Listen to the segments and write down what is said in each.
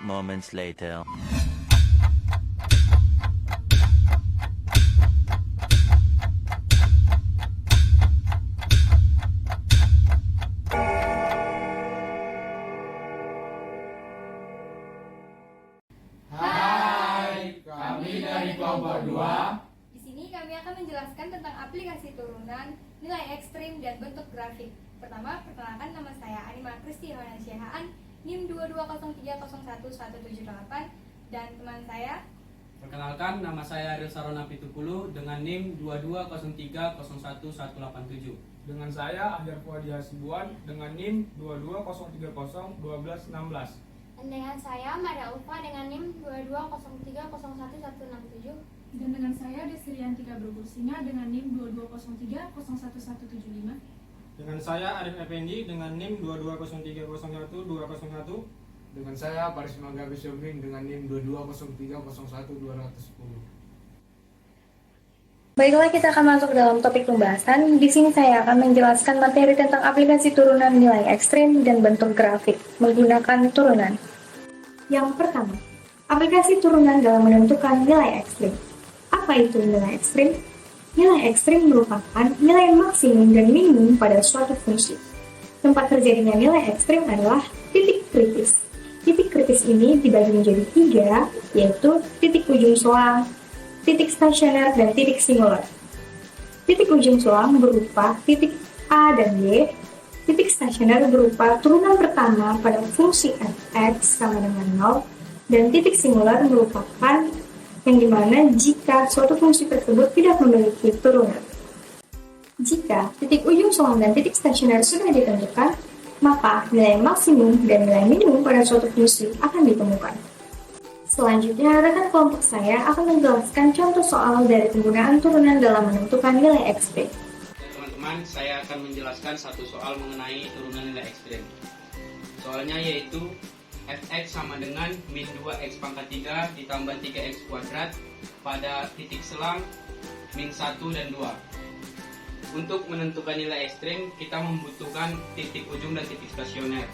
moments later. Hai, kami dari kelompok 2. Di sini kami akan menjelaskan tentang aplikasi turunan, nilai ekstrim, dan bentuk grafik. Pertama, perkenalkan, nama saya Anima Kristi Siahaan, NIM 2203011178, dan teman saya. Perkenalkan, nama saya Ariel Sarona Pitukulu dengan NIM 2203011187. Dengan saya Ahyar Fuadi Hasibuan dengan NIM 2203011216. Dan dengan saya Mada Ulfa dengan NIM 2203011167. Dan dengan saya Desriantika Brobursinga dengan NIM 2203011175. Dengan saya Arif Effendi dengan NIM 2203012001. Dengan saya Paris Magabe Syoming dengan NIM 2203011210. Baiklah, kita akan masuk dalam topik pembahasan. Di sini saya akan menjelaskan materi tentang aplikasi turunan nilai ekstrim dan bentuk grafik menggunakan turunan. Yang pertama, aplikasi turunan dalam menentukan nilai ekstrim. Apa itu nilai ekstrim? Nilai ekstrim merupakan nilai maksimum dan minimum pada suatu fungsi. Tempat terjadinya nilai ekstrim adalah titik kritis. Titik kritis ini dibagi menjadi 3, yaitu titik ujung selang, titik stasioner, dan titik singular. Titik ujung selang berupa titik A dan Y. Titik stasioner berupa turunan pertama pada fungsi f(x) sama dengan 0, dan titik singular merupakan yang dimana jika suatu fungsi tersebut tidak memiliki turunan. Jika titik ujung selang dan titik stasioner sudah ditentukan, maka nilai maksimum dan nilai minimum pada suatu fungsi akan ditemukan. Selanjutnya, rekan kelompok saya akan menjelaskan contoh soal dari penggunaan turunan dalam menentukan nilai ekstrim. Teman-teman, saya akan menjelaskan satu soal mengenai turunan nilai ekstrim. Soalnya yaitu f(x) sama dengan min 2x pangkat 3 ditambah 3x kuadrat pada titik selang min 1 dan 2. Untuk menentukan nilai ekstrim, kita membutuhkan titik ujung dan titik stasioner.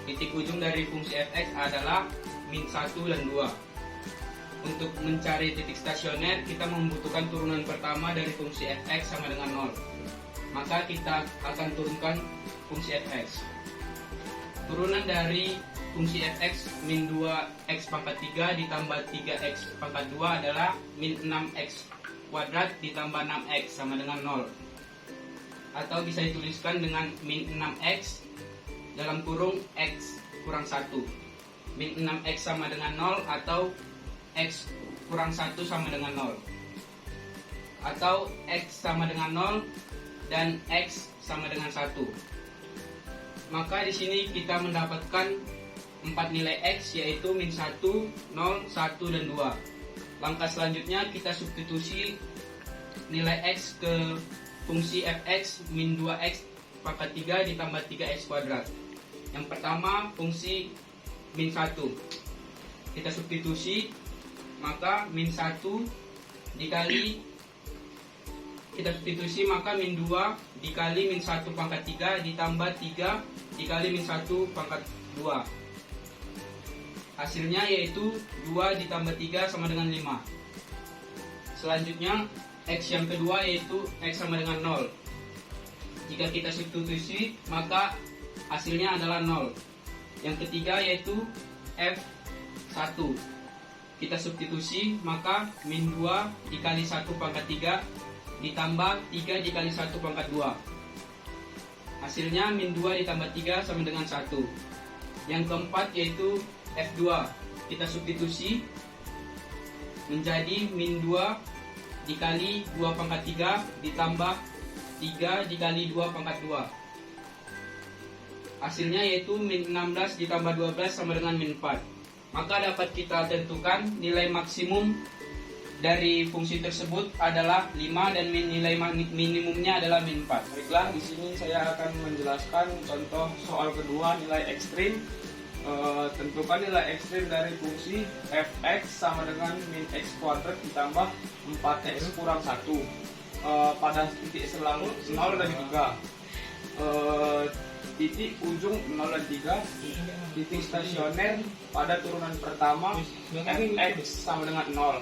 Titik ujung dari fungsi f(x) adalah min 1 dan 2. Untuk mencari titik stasioner, kita membutuhkan turunan pertama dari fungsi f(x) sama dengan 0. Maka kita akan turunkan fungsi f(x). Turunan dari fungsi f(x) min 2x pangkat 3 ditambah 3x pangkat 2 adalah min 6x kuadrat ditambah 6x sama dengan 0. Atau bisa dituliskan dengan min 6x dalam kurung x kurang 1. Min 6x sama dengan 0 atau x kurang 1 sama dengan 0. Atau x sama dengan 0 dan x sama dengan 1. Maka di sini kita mendapatkan 4 nilai x, yaitu min 1, 0, 1, dan 2. Langkah selanjutnya kita substitusi nilai x ke fungsi f(x) min 2x pangkat 3 ditambah 3x kuadrat. Yang pertama fungsi min 1. Kita substitusi, maka min 1 dikali kita substitusi maka min 2 dikali min 1 pangkat 3 ditambah 3 dikali min 1 pangkat 2. Hasilnya yaitu 2 ditambah 3 sama dengan 5. Selanjutnya x yang kedua yaitu x sama dengan 0. Jika kita substitusi maka hasilnya adalah 0. Yang ketiga yaitu f(1). Kita substitusi maka min 2 dikali 1 pangkat 3 ditambah 3 dikali 1 pangkat 2. Hasilnya min 2 ditambah 3 sama dengan 1. Yang keempat yaitu f2. Kita substitusi menjadi min 2 dikali 2 pangkat 3 ditambah 3 dikali 2 pangkat 2. Hasilnya yaitu min 16 ditambah 12 sama dengan min 4. Maka dapat kita tentukan nilai maksimum dari fungsi tersebut adalah 5 dan nilai minimumnya adalah min 4. Baiklah, di sini saya akan menjelaskan contoh soal kedua nilai ekstrim. Tentukan nilai ekstrim dari fungsi f(x) sama dengan min x kuadrat ditambah 4x kurang 1 pada titik selang 0 dan 3. titik ujung 0 dan 3, titik stasioner pada turunan pertama fx sama dengan 0,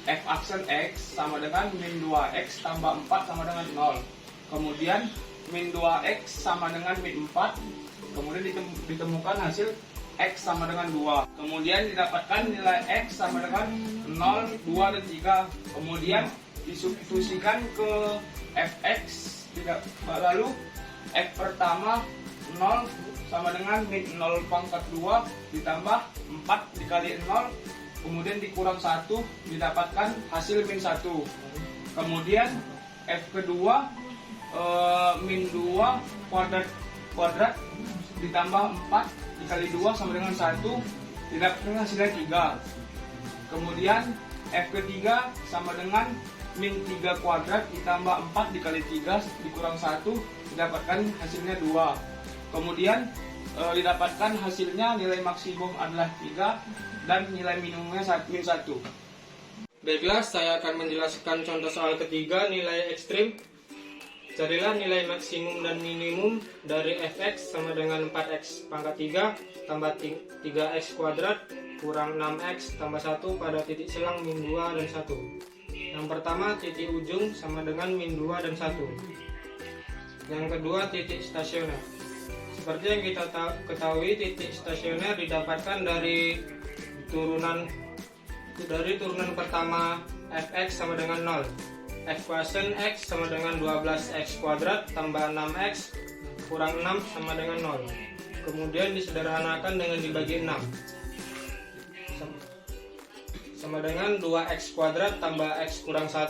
f aksen x sama dengan min 2x tambah 4 sama dengan 0, kemudian min 2x sama dengan min 4, kemudian ditemukan hasil x sama dengan 2, kemudian didapatkan nilai x sama dengan 0, 2, dan 3, kemudian disubstitusikan ke fx, lalu f pertama 0 sama dengan min 0 pangkat 2 ditambah 4 dikali 0, kemudian dikurang 1 didapatkan hasil min 1, kemudian f kedua min 2 kuadrat ditambah 4 dikali 2 sama dengan 1 didapatkan hasilnya 3, kemudian f ketiga sama dengan min 3 kuadrat ditambah 4 dikali 3 dikurang 1 didapatkan hasilnya 2, kemudian didapatkan hasilnya nilai maksimum adalah 3 dan nilai minimumnya min 1. Baiklah, saya akan menjelaskan contoh soal ketiga, nilai ekstrim. Carilah nilai maksimum dan minimum dari fx sama dengan 4x pangkat 3 tambah 3x kuadrat kurang 6x tambah 1 pada titik selang min 2 dan 1. Yang pertama, titik ujung sama dengan min 2 dan 1. Yang kedua, titik stasioner. Seperti yang kita ketahui, titik stasioner didapatkan dari turunan pertama fx sama dengan 0. F kuasen x sama dengan 12x kuadrat tambah 6x kurang 6 sama dengan 0. Kemudian disederhanakan dengan dibagi 6. Sama dengan 2x kuadrat tambah x kurang 1.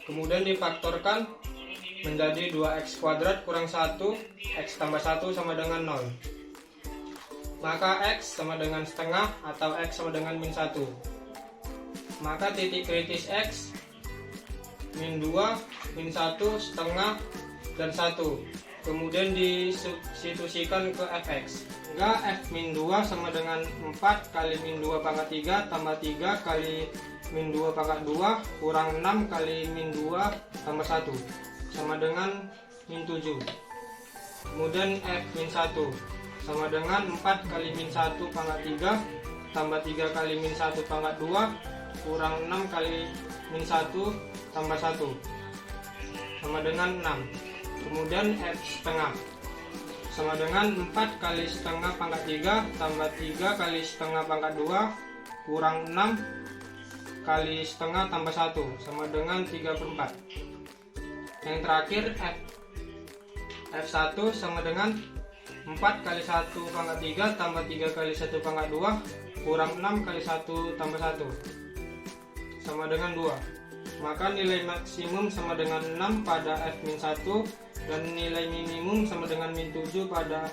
Kemudian difaktorkan menjadi 2x kuadrat kurang 1, x tambah 1 sama dengan 0. Maka x sama dengan setengah atau x sama dengan min 1. Maka titik kritis x min 2, min 1, setengah, dan 1. Kemudian disubstitusikan ke fx. Sehingga f min 2 sama dengan 4 kali min 2 pangkat 3 tambah 3 kali min 2 pangkat 2 kurang 6 kali min 2 tambah 1 sama dengan min 7. Kemudian f min 1 sama dengan 4 kali min 1 pangkat 3 tambah 3 kali min 1 pangkat 2 kurang 6 kali min 1 tambah 1 sama dengan 6. Kemudian f setengah sama dengan 4 kali setengah pangkat 3 tambah 3 kali setengah pangkat 2 kurang 6 kali setengah tambah 1 sama dengan 3/4. Yang terakhir f1 sama dengan 4 kali 1 pangkat 3 tambah 3 kali 1 pangkat 2 kurang 6 kali 1 tambah 1 sama dengan 2. Maka nilai maksimum sama dengan 6 pada f min 1 dan nilai minimum sama dengan min 7 pada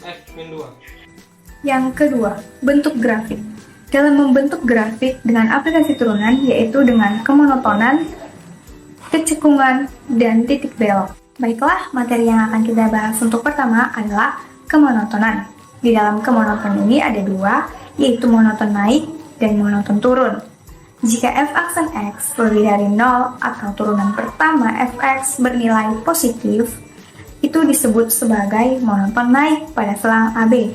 f min 2. Yang kedua, bentuk grafik. Dalam membentuk grafik dengan aplikasi turunan yaitu dengan kemonotonan, kecekungan, dan titik belok. Baiklah, materi yang akan kita bahas untuk pertama adalah kemonotonan. Di dalam kemonoton ini ada dua, yaitu monoton naik dan monoton turun. Jika f aksen x lebih dari 0 atau turunan pertama fx bernilai positif, itu disebut sebagai monoton naik pada selang AB.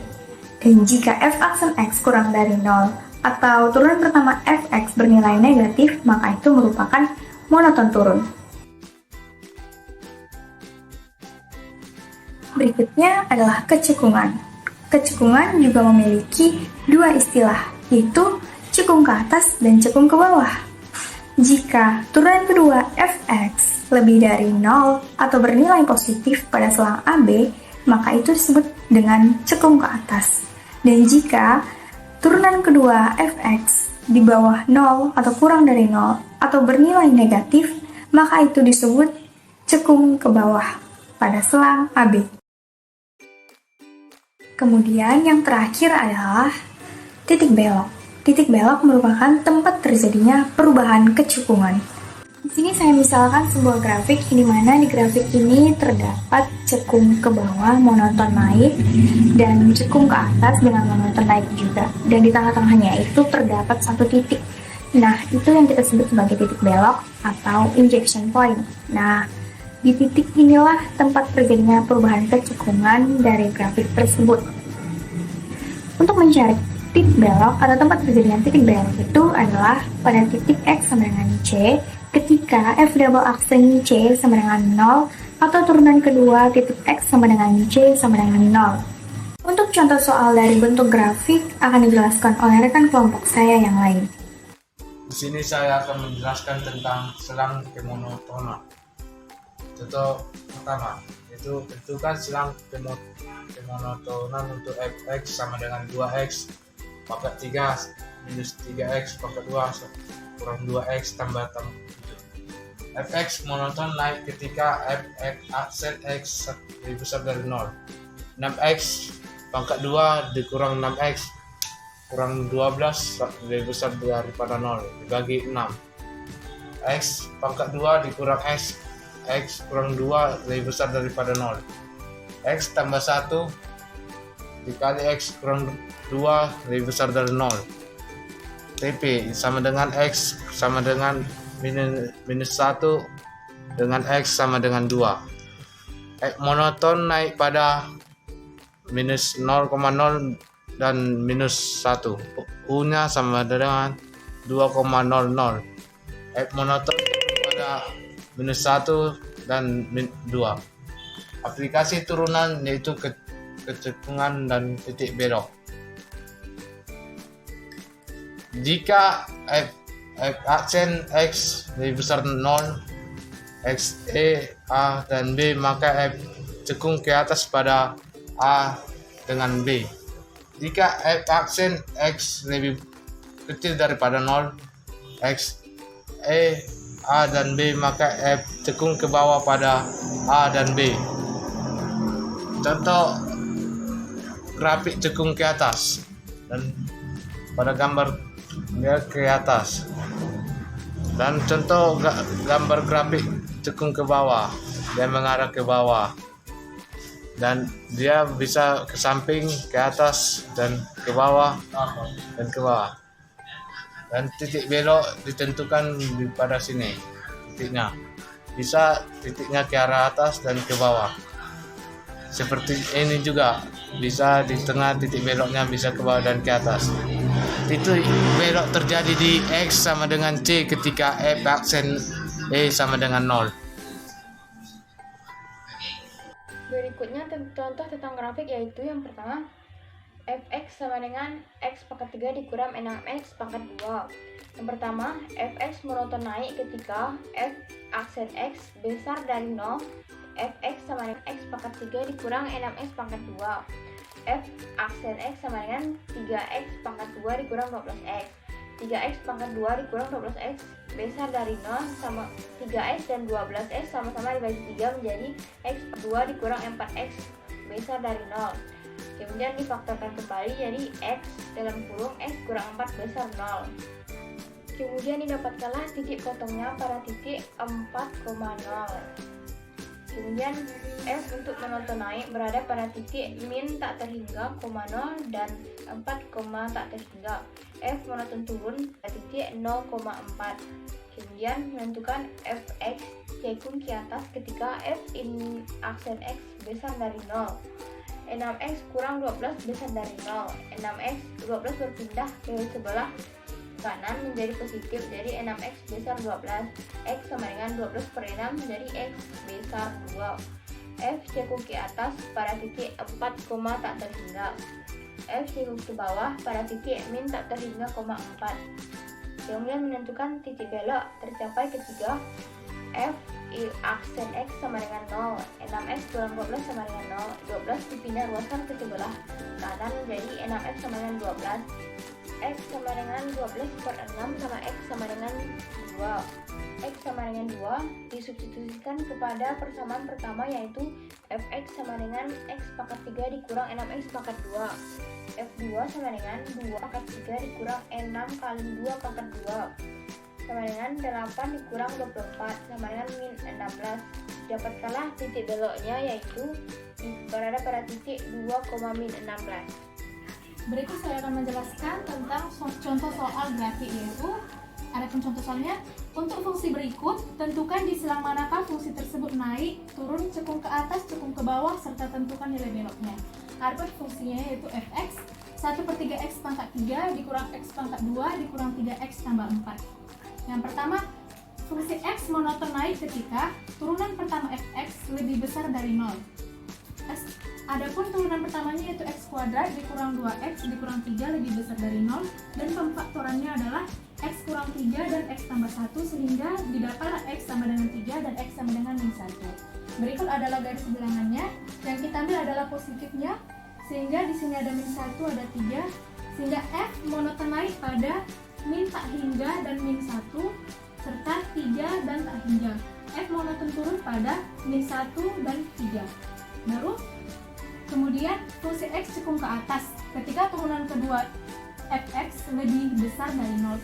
Dan jika f aksen x kurang dari 0 atau turunan pertama fx bernilai negatif, maka itu merupakan monoton turun. Berikutnya adalah kecekungan. Kecekungan juga memiliki dua istilah, yaitu cekung ke atas dan cekung ke bawah. Jika turunan kedua fx lebih dari 0 atau bernilai positif pada selang AB, maka itu disebut dengan cekung ke atas. Dan jika turunan kedua fx di bawah 0 atau kurang dari 0 atau bernilai negatif, maka itu disebut cekung ke bawah pada selang AB. Kemudian yang terakhir adalah titik belok. Titik belok merupakan tempat terjadinya perubahan kecekungan. Di sini saya misalkan sebuah grafik di mana di grafik ini terdapat cekung ke bawah monoton naik dan cekung ke atas dengan monoton naik juga. Dan di tengah-tengahnya itu terdapat satu titik. Nah, itu yang kita sebut sebagai titik belok atau injection point. Nah, Di titik inilah tempat terjadinya perubahan kecekungan dari grafik tersebut. Untuk mencari titik belok atau tempat terjadinya titik belok itu adalah pada titik X sama dengan C ketika F double aksen C sama dengan 0 atau turunan kedua titik X sama dengan C sama dengan 0. Untuk contoh soal dari bentuk grafik akan dijelaskan oleh rekan kelompok saya yang lain. Di sini saya akan menjelaskan tentang selang kemonotonan. Contoh pertama, yaitu tentukan selang kemonotonan untuk fx sama dengan 2x pangkat 3 minus 3x pangkat 2 kurang 2x tambah 7. Fx monoton naik ketika fx aksen x lebih besar dari 0. 6x pangkat 2 dikurang 6x kurang 12 lebih besar daripada 0 dibagi 6. X pangkat 2 dikurang x kurang 2 lebih besar daripada 0. X tambah 1 dikali x kurang 2 lebih besar dari 0. TP sama dengan x sama dengan minus 1 dengan x sama dengan 2. Monoton naik pada minus 0,0 dan minus 1. U-nya sama dengan 2,00. Monoton pada minus 1 dan 2. Aplikasi turunan yaitu kecekungan dan titik belok. Jika f aksen x lebih besar 0, x, e, a, dan b, maka f cekung ke atas pada a dengan b. Jika f aksen x lebih kecil daripada 0, x, e, a, dan b, maka f cekung ke bawah pada a dan b. Contoh grafik cekung ke atas dan pada gambar dia ke atas, dan contoh gambar grafik cekung ke bawah, dia mengarah ke bawah dan dia bisa ke samping, ke atas, dan ke bawah dan ke bawah. Dan titik belok ditentukan pada sini titiknya, bisa titiknya ke arah atas dan ke bawah. Seperti ini juga bisa di tengah, titik beloknya bisa ke bawah dan ke atas. Titik belok terjadi di X sama dengan C ketika F aksen E sama dengan 0. Berikutnya contoh tentang grafik yaitu yang pertama fx sama dengan x pangkat 3 dikurang 6x pangkat 2. Yang pertama, fx monoton naik ketika f aksen x besar dari 0. Fx sama dengan x pangkat 3 dikurang 6x pangkat 2. F aksen x sama dengan 3x pangkat 2 dikurang 12x. 3x pangkat 2 dikurang 12x besar dari 0 sama 3x dan 12x sama-sama dibagi 3 menjadi x 2 dikurang 4x besar dari 0. Kemudian difaktorkan kembali jadi x dalam kurung x kurang 4 besar 0. Kemudian didapatkanlah titik potongnya pada titik 4,0. Kemudian f untuk monoton naik berada pada titik min tak terhingga, 0 dan 4, tak terhingga. F monoton turun pada titik 0,4. Kemudian menentukan fx cekung ke atas ketika f in aksen x besar dari 0. 6x kurang 12 besar dari 0. 6x 12 berpindah ke sebelah kanan menjadi positif, jadi 6x besar 12. X sama dengan 12 per 6 menjadi x besar 2. F cekung ke atas pada titik 4, tak terhingga. F cekung ke bawah pada titik min tak terhingga, 4. Kemudian menentukan titik belok tercapai ketika F aksen X sama dengan 0. 6x kurang 12 sama dengan 0. 12 dipindah ruaskan ke sebelah kanan menjadi 6x sama dengan 12. X sama dengan 12 per 6 sama X sama dengan 2. X sama dengan 2 disubstitusikan kepada persamaan pertama yaitu Fx sama dengan X pangkat 3 dikurang 6X pangkat 2. F2 sama dengan 2 pangkat 3 dikurang 6 kali 2 pangkat 2 sama dengan 8 dikurang 24 sama dengan min 16. Dapatkanlah titik beloknya yaitu berada pada titik 2, min 16. Berikut saya akan menjelaskan tentang contoh soal grafik, yaitu ada contoh soalnya. Untuk fungsi berikut, tentukan di selang manakah fungsi tersebut naik ke atas, cekung ke bawah, serta tentukan nilai beloknya. Adapun fungsinya yaitu fx 1/3 x pangkat 3 dikurang x pangkat 2 dikurang 3x tambah 4. Yang pertama, fungsi x monoton naik ketika turunan pertama fx lebih besar dari 0. Adapun turunan pertamanya yaitu x kuadrat dikurang 2x dikurang 3 lebih besar dari 0, dan pemfaktorannya adalah x kurang 3 dan x tambah 1, sehingga didapatlah x sama dengan 3 dan x sama dengan min 1. Berikut adalah garis bilangannya. Yang kita ambil adalah positifnya, sehingga di sini ada min 1, ada 3, sehingga f monoton naik pada min tak hingga dan min 1 serta 3 dan tak hingga. F monoton turun pada min 1 dan 3. Baru kemudian fungsi x cekung ke atas ketika turunan kedua fx lebih besar dari 0,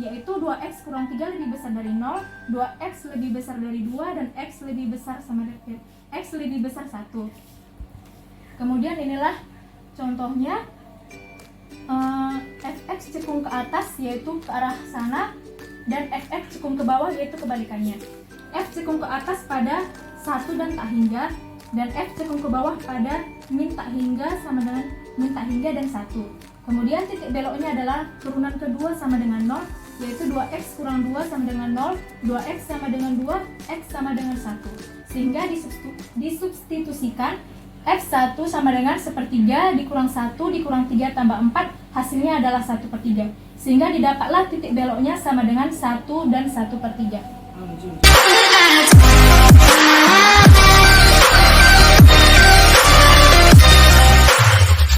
yaitu 2x kurang 3 lebih besar dari 0, 2x lebih besar dari 2, dan x lebih besar sama dengan x lebih besar 1. Kemudian inilah contohnya, fx cekung ke atas yaitu ke arah sana, dan fx cekung ke bawah yaitu kebalikannya. F cekung ke atas pada 1 dan tak hingga, dan f cekung ke bawah pada min tak hingga sama dengan min tak hingga dan 1. Kemudian titik beloknya adalah turunan kedua sama dengan 0, yaitu 2x kurang 2 sama dengan 0, 2x sama dengan 2, x sama dengan 1. Sehingga disubstitusikan f1 sama dengan 1/3 dikurang 1 dikurang 3 tambah 4, hasilnya adalah 1/3. Sehingga didapatlah titik beloknya sama dengan 1 dan 1/3.